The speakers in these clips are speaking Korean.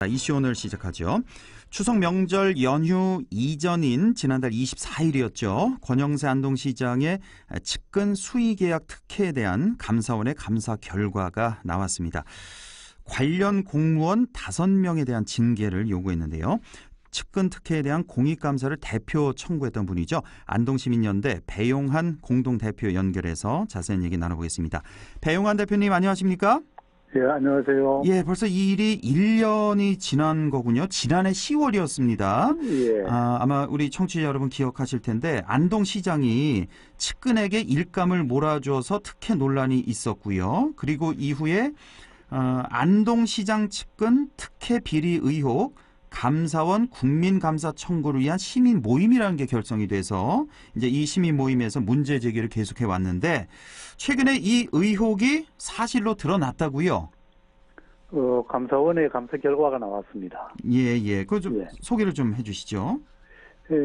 이슈 오늘 시작하죠. 추석 명절 연휴 이전인 지난달 24일이었죠. 권영세 안동시장의 측근 수의계약 특혜에 대한 감사원의 감사 결과가 나왔습니다. 관련 공무원 5명에 대한 징계를 요구했는데요. 측근 특혜에 대한 공익감사를 대표 청구했던 분이죠. 안동시민연대 배용한 공동대표 연결해서 자세한 얘기 나눠보겠습니다. 배용한 대표님 안녕하십니까? 예, 안녕하세요. 예, 벌써 이 일이 1년이 지난 거군요. 지난해 10월이었습니다. 예. 아마 우리 청취자 여러분 기억하실 텐데 안동시장이 측근에게 일감을 몰아줘서 특혜 논란이 있었고요. 그리고 이후에 안동시장 측근 특혜 비리 의혹 감사원 국민감사 청구를 위한 시민 모임이라는 게 결성이 돼서 이제 이 시민 모임에서 문제 제기를 계속해 왔는데 최근에 이 의혹이 사실로 드러났다고요? 감사원의 감사 결과가 나왔습니다. 예. 그 좀 소개를 좀 해주시죠. 예,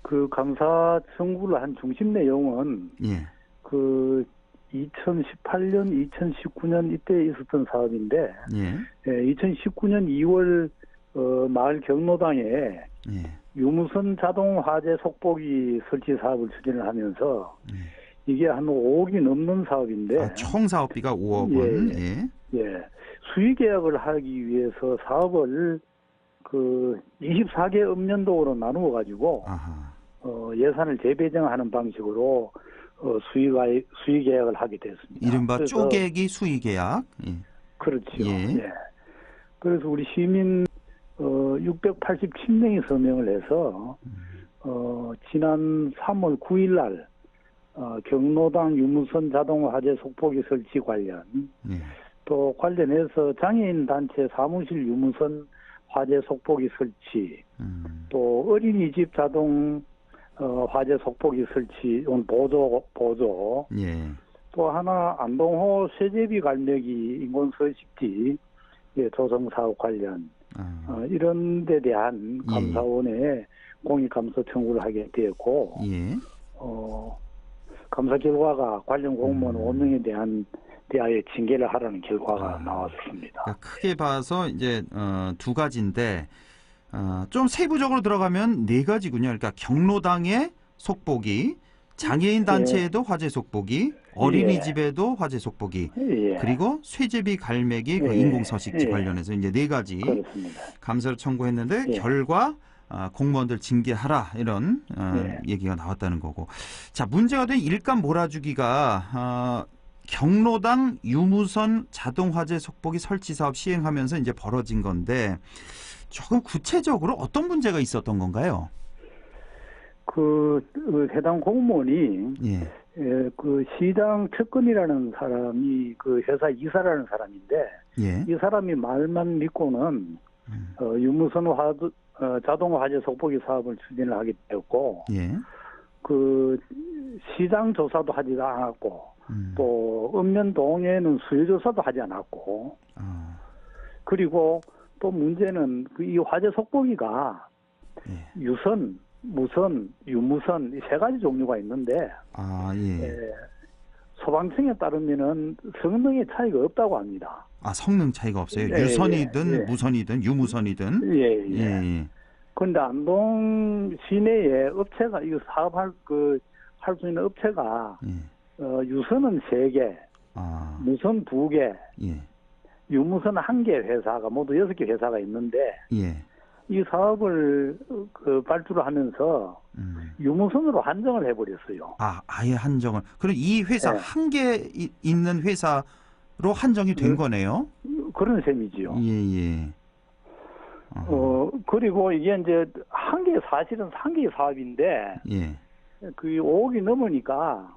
그 감사 청구를 한 중심 내용은 그 2018년, 2019년 이때 있었던 사업인데 2019년 2월 마을 경로당에 유무선 자동 화재 속보기 설치 사업을 추진을 하면서 이게 한 5억이 넘는 사업인데 총 사업비가 5억 원. 수의계약을 하기 위해서 사업을 그 24개 읍면동으로 나누어 가지고 예산을 재배정하는 방식으로 수의계약을 하게 됐습니다. 이른바 쪼개기 수의계약. 그렇죠. 그래서 우리 시민 687명이 서명을 해서 지난 3월 9일 날 경로당 유무선 자동 화재 속보기 설치 관련 또 관련해서 장애인 단체 사무실 유무선 화재 속보기 설치 또 어린이집 자동 화재 속보기 설치 보조 또 하나 안동호 쇠제비 갈매기 인공 서식지 조성 사업 관련 이런 데 대한 감사원에 공익감사 청구를 하게 되었고 감사 결과가 관련 공무원 5명에 대하여 징계를 하라는 결과가 나왔습니다. 그러니까 크게 봐서 이제 두 가지인데 좀 세부적으로 들어가면 네 가지군요. 그러니까 경로당의 속보기, 장애인 단체에도 화재 속보기, 어린이집에도 화재 속보기, 그리고 쇠제비 갈매기 그 인공서식지 관련해서 이제 네 가지 감사를 청구했는데 결과 공무원들 징계하라 이런 얘기가 나왔다는 거고. 자, 문제가 된 일감 몰아주기가 경로당 유무선 자동화재 속보기 설치 사업 시행하면서 이제 벌어진 건데 조금 구체적으로 어떤 문제가 있었던 건가요? 그 해당 공무원이 그 시장 측근이라는 사람이 그 회사 이사라는 사람인데 이 사람이 말만 믿고는 유무선 자동 화재 속보기 사업을 추진을 하게 되었고 그 시장 조사도 하지 않았고 또 읍면동에는 수요 조사도 하지 않았고 그리고 또 문제는 이 화재 속보기가 유선, 무선, 유무선 이 세 가지 종류가 있는데 소방청에 따르면은 성능의 차이가 없다고 합니다. 성능 차이가 없어요? 유선이든 무선이든 유무선이든? 그런데 안동 시내에 업체가 이거 사업할 할 수 있는 업체가 유선은 3개, 무선 2개, 유무선 1개 회사가 모두 6개 회사가 있는데 이 사업을 발주를 하면서 유무선으로 한정을 해버렸어요. 아예 한정을. 그럼 이 회사 한 개 있는 회사로 한정이 된 거네요? 그런 셈이지요. 그리고 이게 이제 사실은 한 개의 사업인데 그 5억이 넘으니까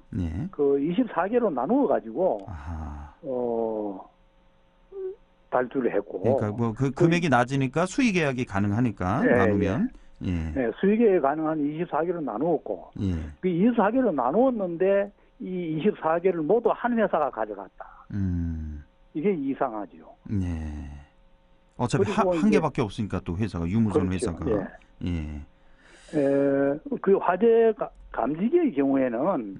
그 24개로 나누어 가지고 발주를 했고. 그러니까 뭐 그 금액이 낮으니까 수의 계약이 가능하니까 나누면. 수의 계약이 가능한 24개로 나누었고. 그 24개로 나누었는데 이 24개를 모두 한 회사가 가져갔다. 이게 이상하죠. 어차피 한 개밖에 없으니까 또 회사가 유무선 회사가. 그 화재 감지기의 경우에는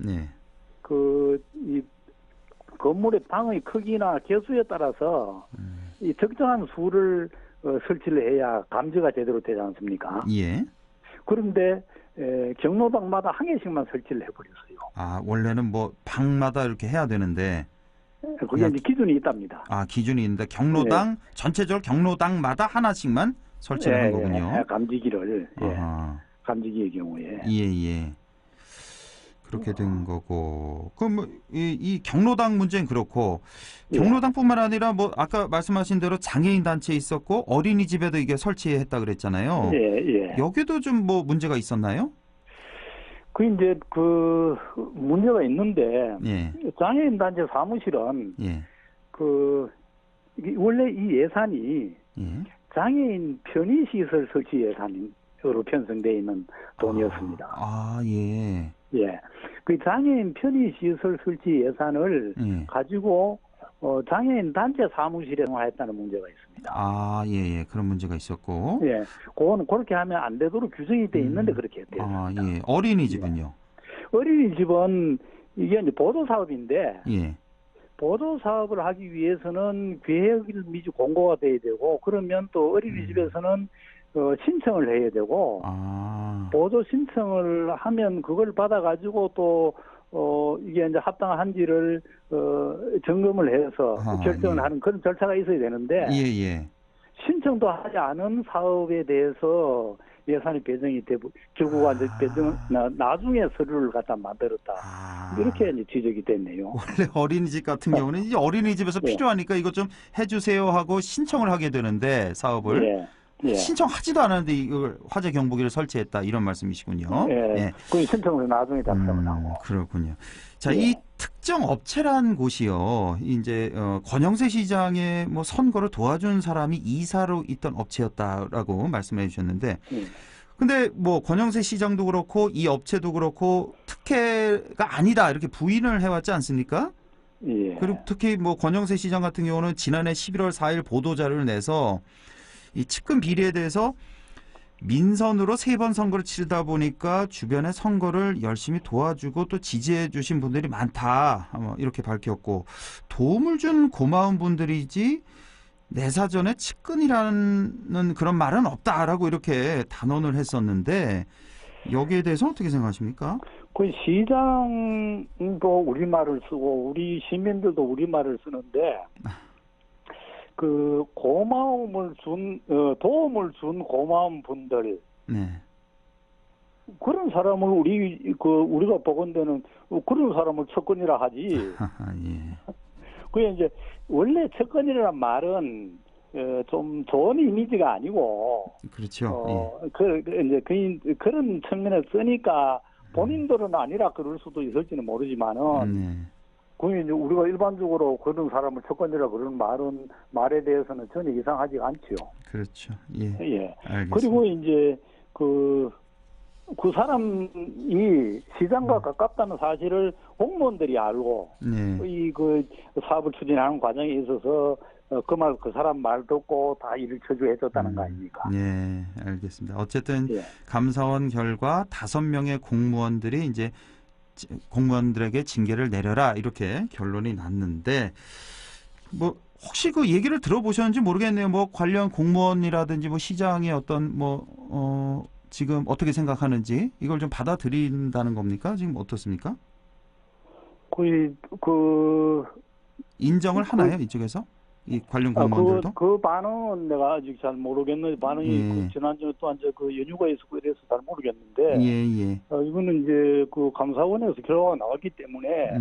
이 건물의 방의 크기나 개수에 따라서 이 적정한 수를 설치를 해야 감지가 제대로 되지 않습니까? 예. 그런데 경로당마다 한 개씩만 설치를 해버렸어요. 아, 원래는 뭐 방마다 이렇게 해야 되는데 그게 이제 기준이 있답니다. 아, 기준이 있는데 경로당 전체적으로 경로당마다 하나씩만 설치를 한 거군요. 감지기를 감지기의 경우에 예. 그렇게 된 거고. 그럼 뭐 이 경로당 문제는 그렇고 경로당뿐만 아니라 뭐 아까 말씀하신 대로 장애인 단체 있었고 어린이집에도 이게 설치했다 그랬잖아요. 예. 여기도 좀 뭐 문제가 있었나요? 그 이제 그 문제가 있는데 예. 장애인 단체 사무실은 그 이게 원래 이 예산이 장애인 편의시설 설치 예산으로 편성되어 있는 돈이었습니다. 예. 그 장애인 편의시설 설치 예산을 가지고 장애인 단체 사무실에 사용했다는 문제가 있습니다. 예. 그런 문제가 있었고. 그건 그렇게 하면 안 되도록 규정이 돼 있는데 그렇게 됐습니다. 예. 어린이집은요? 어린이집은 이게 이제 보도 사업인데 보도 사업을 하기 위해서는 계획을 미리 공고가 돼야 되고 그러면 또 어린이집에서는 신청을 해야 되고 보조 신청을 하면 그걸 받아가지고 또 이게 이제 합당한지를 점검을 해서 결정을 하는 그런 절차가 있어야 되는데 신청도 하지 않은 사업에 대해서 예산이 배정이 되고 결국은 이제 나중에 서류를 갖다 만들었다 이렇게 이제 지적이 됐네요. 원래 어린이집 같은 경우는 이제 어린이집에서 필요하니까 이거 좀 해주세요 하고 신청을 하게 되는데 사업을 신청하지도 않았는데 이걸 화재 경보기를 설치했다 이런 말씀이시군요. 그 신청을 나중에 작성을 하고. 그렇군요. 자, 이 특정 업체란 곳이요. 이제 권영세 시장의 뭐 선거를 도와준 사람이 이사로 있던 업체였다라고 말씀해 주셨는데, 근데 뭐 권영세 시장도 그렇고 이 업체도 그렇고 특혜가 아니다 이렇게 부인을 해왔지 않습니까? 그리고 특히 뭐 권영세 시장 같은 경우는 지난해 11월 4일 보도자료를 내서 이 측근 비리에 대해서 민선으로 3번 선거를 치르다 보니까 주변의 선거를 열심히 도와주고 또 지지해 주신 분들이 많다 이렇게 밝혔고 도움을 준 고마운 분들이지 내 사전에 측근이라는 그런 말은 없다라고 이렇게 단언을 했었는데 여기에 대해서 어떻게 생각하십니까? 그 시장도 우리말을 쓰고 우리 시민들도 우리말을 쓰는데 그 고마움을 준 도움을 준 고마운 분들 그런 사람을 우리가 보건대는 그런 사람을 측근이라 하지. 그게 이제 원래 측근이라는 말은 좀 좋은 이미지가 아니고 그렇죠. 이제 그런 측면에 쓰니까 본인들은 아니라 그럴 수도 있을지는 모르지만은. 그게 이제 우리가 일반적으로 그런 사람을 측근이라 그런 말에 대해서는 전혀 이상하지가 않지요. 그렇죠. 알겠습니다. 그리고 이제 그 사람이 시장과 가깝다는 사실을 공무원들이 알고 그 사업을 추진하는 과정에 있어서 그 사람 말 듣고 다 일을 처주해 줬다는 거 아닙니까? 알겠습니다. 어쨌든 감사원 결과 5명의 공무원들이 이제 공무원들에게 징계를 내려라 이렇게 결론이 났는데 뭐 혹시 그 얘기를 들어보셨는지 모르겠네요. 뭐 관련 공무원이라든지 뭐 시장의 어떤 지금 어떻게 생각하는지 이걸 좀 받아들인다는 겁니까? 지금 어떻습니까? 인정을 하나요 이쪽에서? 이 관련 공무원들도? 그 반응은 내가 아직 잘 모르겠는데 반응이 지난주에 또 이제 그 연휴가 있었고 이래서 잘 모르겠는데 이거는 이제 그 감사원에서 결과가 나왔기 때문에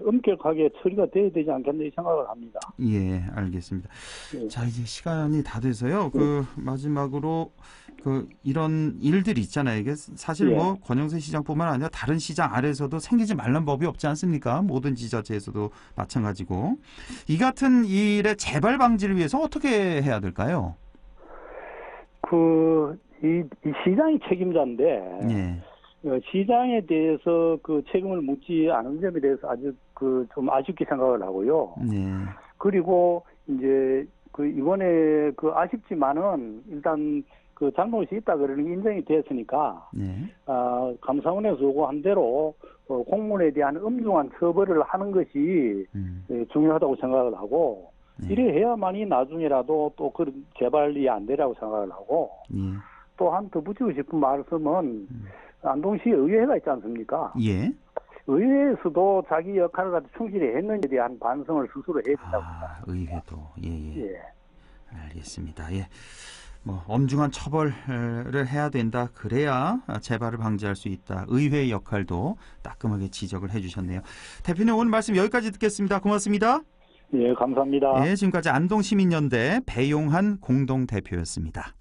엄격하게 처리가 돼야 되지 않겠나 생각을 합니다. 알겠습니다. 자, 이제 시간이 다 돼서요. 그 마지막으로 이런 일들이 있잖아요. 이게 사실 뭐 권영세 시장뿐만 아니라 다른 시장 아래에서도 생기지 말란 법이 없지 않습니까? 모든 지자체에서도 마찬가지고 이 같은 일의 재발 방지를 위해서 어떻게 해야 될까요? 이 시장이 책임자인데 시장에 대해서 그 책임을 묻지 않은 점에 대해서 아주 좀 아쉽게 생각을 하고요. 그리고 이제 이번에 아쉽지만은 일단 잘못이 있다 그러는 게 인정이 됐으니까 감사원에서 요구한 대로 공무원에 대한 엄중한 처벌을 하는 것이 중요하다고 생각을 하고 이래 해야만이 나중에라도 또 그런 재발이 안 되라고 생각을 하고 또 한 더 붙이고 싶은 말씀은 안동시 의회가 있지 않습니까? 예. 의회에서도 자기 역할을 갖다 충실히 했는지에 대한 반성을 스스로 해야 된다고 생각합니다. 의회도 예. 알겠습니다. 예. 뭐 엄중한 처벌을 해야 된다. 그래야 재발을 방지할 수 있다. 의회의 역할도 따끔하게 지적을 해주셨네요. 대표님 오늘 말씀 여기까지 듣겠습니다. 고맙습니다. 예, 감사합니다. 예, 지금까지 안동시민연대 배용한 공동대표였습니다.